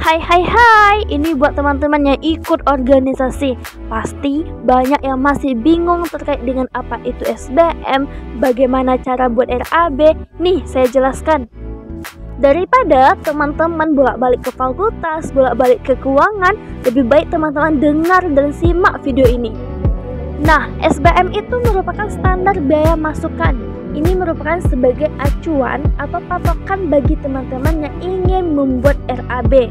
Hai, ini buat teman-teman yang ikut organisasi. Pasti banyak yang masih bingung terkait dengan apa itu SBM, bagaimana cara buat RAB. Nih, saya jelaskan. Daripada teman-teman bolak-balik ke fakultas, bolak-balik ke keuangan, lebih baik teman-teman dengar dan simak video ini. Nah, SBM itu merupakan standar biaya masukan. Ini merupakan sebagai acuan atau patokan bagi teman-teman yang ingin membuat RAB.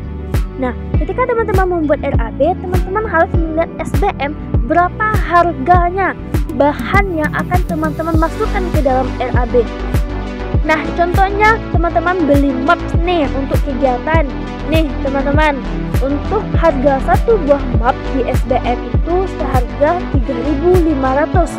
Nah, ketika teman-teman membuat RAB, teman-teman harus melihat SBM berapa harganya, bahan yang akan teman-teman masukkan ke dalam RAB. Nah, contohnya teman-teman beli maps nih untuk kegiatan. Nih teman-teman, untuk harga satu buah map di SBM itu seharga 3.500.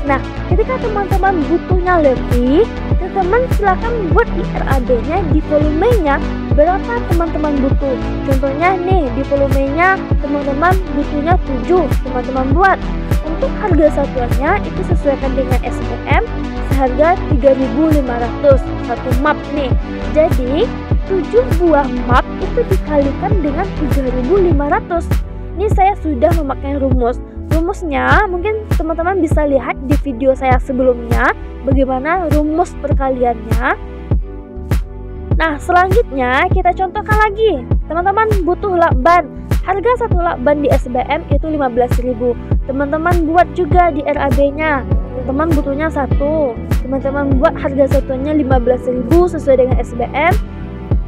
Nah, ketika teman-teman butuhnya lebih, teman-teman silakan buat di RAB-nya, di volumenya berapa teman-teman butuh. Contohnya nih, di volumenya teman-teman butuhnya 7, teman-teman buat. Untuk harga satuannya itu sesuaikan dengan SBM seharga 3.500 satu map nih. Jadi 7 buah map itu dikalikan dengan 3.500. Ini saya sudah memakai rumusnya mungkin teman-teman bisa lihat di video saya sebelumnya bagaimana rumus perkaliannya. Nah, selanjutnya kita contohkan lagi. Teman-teman butuh lakban. Harga satu lakban di SBM itu 15.000. Teman-teman buat juga di RAB-nya. Teman-teman butuhnya satu. Teman-teman buat harga satuannya 15.000 sesuai dengan SBM.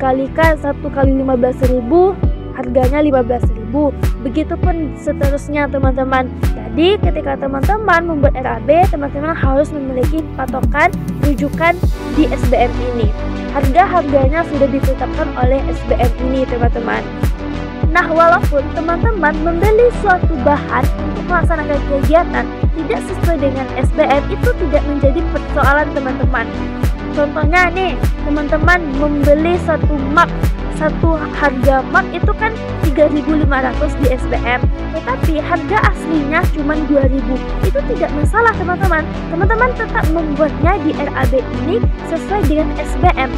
Kalikan 1 kali 15.000, harganya 15.000. Begitupun seterusnya teman-teman. Jadi ketika teman-teman membuat RAB, teman-teman harus memiliki patokan rujukan di SBM ini. Harga-harganya sudah ditetapkan oleh SBM ini teman-teman. Nah, walaupun teman-teman membeli suatu bahan untuk melaksanakan kegiatan tidak sesuai dengan SBM, itu tidak menjadi persoalan teman-teman. Contohnya nih, teman-teman membeli satu map, satu harga map itu kan 3.500 di SBM, tetapi harga aslinya cuma 2.000. Itu tidak masalah teman-teman. Teman-teman tetap membuatnya di RAB ini sesuai dengan SBM.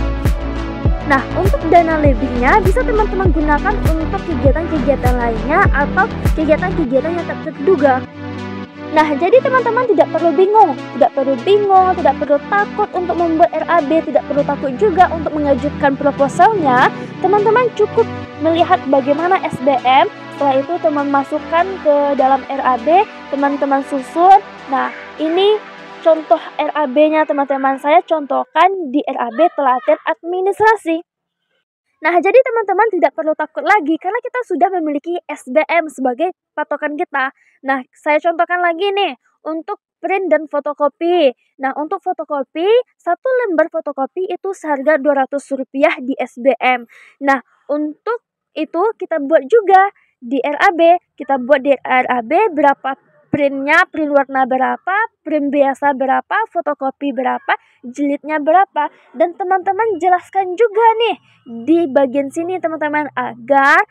Nah, untuk dana lebihnya bisa teman-teman gunakan untuk kegiatan-kegiatan lainnya atau kegiatan-kegiatan yang tak terduga. Nah, jadi teman-teman tidak perlu bingung, tidak perlu takut untuk membuat RAB, tidak perlu takut juga untuk mengajukan proposalnya. Teman-teman cukup melihat bagaimana SBM, setelah itu teman masukkan ke dalam RAB, teman-teman susun. Nah, ini contoh RAB-nya teman-teman, saya contohkan di RAB pelatihan administrasi. Nah, jadi teman-teman tidak perlu takut lagi karena kita sudah memiliki SBM sebagai patokan kita. Nah, saya contohkan lagi nih untuk print dan fotokopi. Nah, untuk fotokopi, satu lembar fotokopi itu seharga Rp200 di SBM. Nah, untuk itu kita buat juga di RAB. Kita buat di RAB berapa printnya, print warna berapa, print biasa berapa, fotokopi berapa, jilidnya berapa. Dan teman-teman jelaskan juga nih di bagian sini teman-teman agar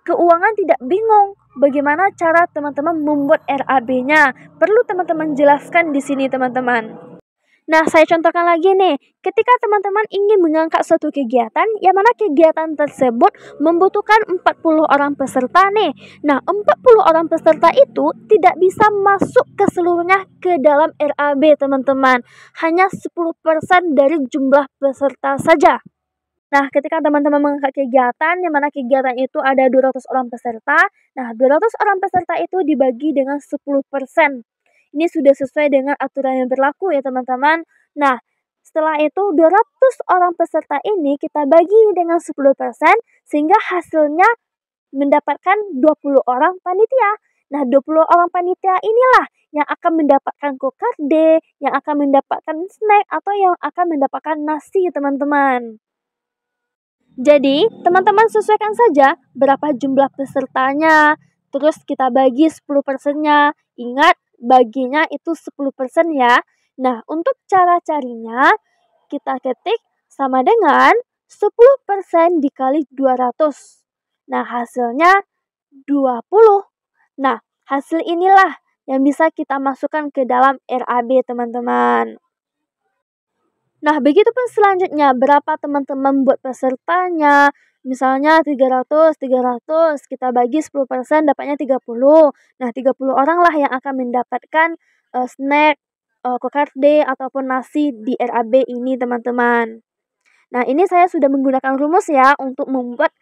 keuangan tidak bingung bagaimana cara teman-teman membuat RAB-nya. Perlu teman-teman jelaskan di sini teman-teman. Nah, saya contohkan lagi nih, ketika teman-teman ingin mengangkat suatu kegiatan, yang mana kegiatan tersebut membutuhkan 40 orang peserta nih. Nah, 40 orang peserta itu tidak bisa masuk ke seluruhnya ke dalam RAB teman-teman. Hanya 10% dari jumlah peserta saja. Nah, ketika teman-teman mengangkat kegiatan, yang mana kegiatan itu ada 200 orang peserta, nah 200 orang peserta itu dibagi dengan 10%. Ini sudah sesuai dengan aturan yang berlaku ya teman-teman. Nah, setelah itu 200 orang peserta ini kita bagi dengan 10% sehingga hasilnya mendapatkan 20 orang panitia. Nah, 20 orang panitia inilah yang akan mendapatkan kokarde, yang akan mendapatkan snack, atau yang akan mendapatkan nasi teman-teman. Jadi, teman-teman sesuaikan saja berapa jumlah pesertanya, terus kita bagi 10%-nya. Ingat, baginya itu 10% ya. Nah, untuk cara carinya, kita ketik sama dengan 10% dikali 200. Nah, hasilnya 20. Nah, hasil inilah yang bisa kita masukkan ke dalam RAB teman-teman. Nah, begitu pun selanjutnya, berapa teman-teman buat pesertanya, Misalnya 300 kita bagi 10% dapatnya 30. Nah, 30 orang lah yang akan mendapatkan snack, kokarde ataupun nasi di RAB ini, teman-teman. Nah, ini saya sudah menggunakan rumus ya untuk membuat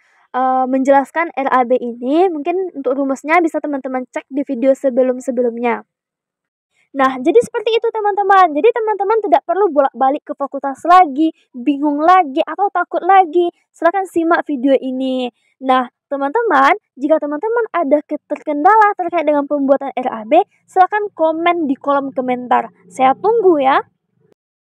menjelaskan RAB ini. Mungkin untuk rumusnya bisa teman-teman cek di video sebelum-sebelumnya. Nah, jadi seperti itu teman-teman. Jadi teman-teman tidak perlu bolak-balik ke fakultas lagi, bingung lagi, atau takut lagi. Silahkan simak video ini. Nah, teman-teman, jika teman-teman ada terkendala terkait dengan pembuatan RAB, silahkan komen di kolom komentar. Saya tunggu ya.